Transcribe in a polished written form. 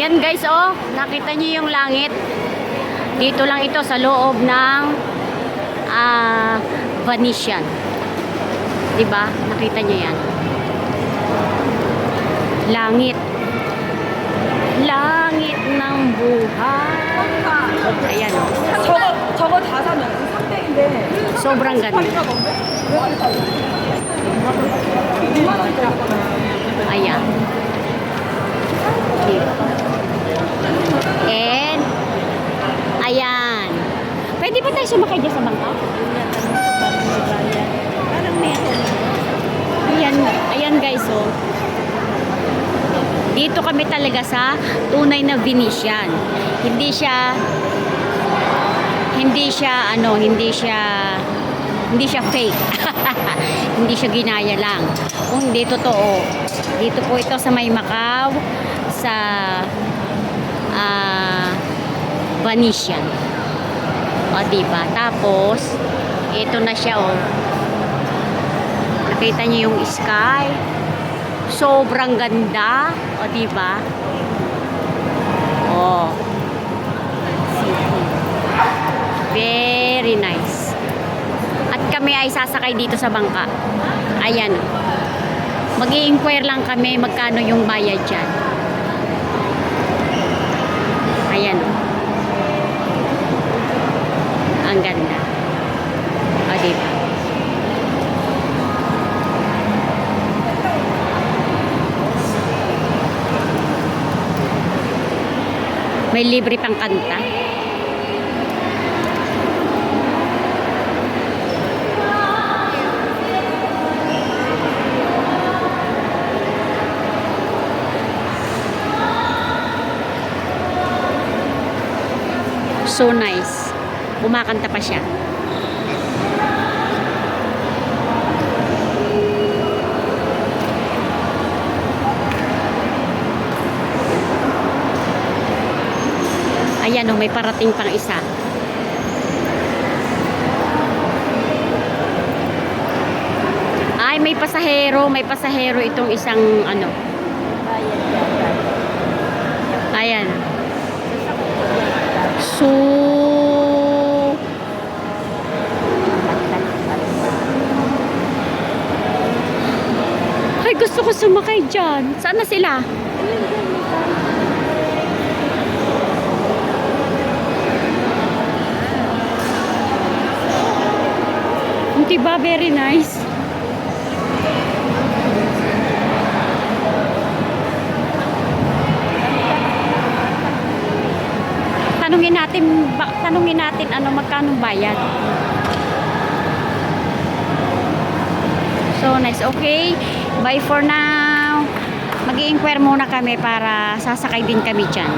Ayan guys, oh, nakita niyo yung langit. Dito lang ito sa loob ng Venetian. 'Di ba? Nakita niyo 'yan. Langit. Langit ng buhay. Ayan, oh. 저거 다 사면 300인데 Sobrang ganda. Ayan. And ayan. Pwede ba tayo sumakay dyan sa bangka? Ayan, ayan guys, oh. Dito kami talaga sa tunay na Venetian. Hindi siya fake. Hindi siya ginaya lang. Kung hindi totoo. Dito po ito sa May Macau, sa Venetian. O, diba? Tapos, ito na siya, oh. Nakita niyo yung sky. Sobrang ganda. O, diba? Oh. Very nice. At kami ay sasakay dito sa bangka. Ayan. Mag-i-inquire lang kami magkano yung bayad dyan. Ayan. Ang ganda. O, diba? May libre pang kanta. So nice. Kumakanta pa siya. Ayan, oh, may parating pang isa. Ay, may pasahero. May pasahero itong isang ano. Ayan. So, ay, gusto ko sumakay dyan. Saan na sila? Diba? Very nice. Tanungin natin ano magkano bayad. So nice. Okay. Bye for now. Mag-i-inquire muna kami para sasakay din kami dyan.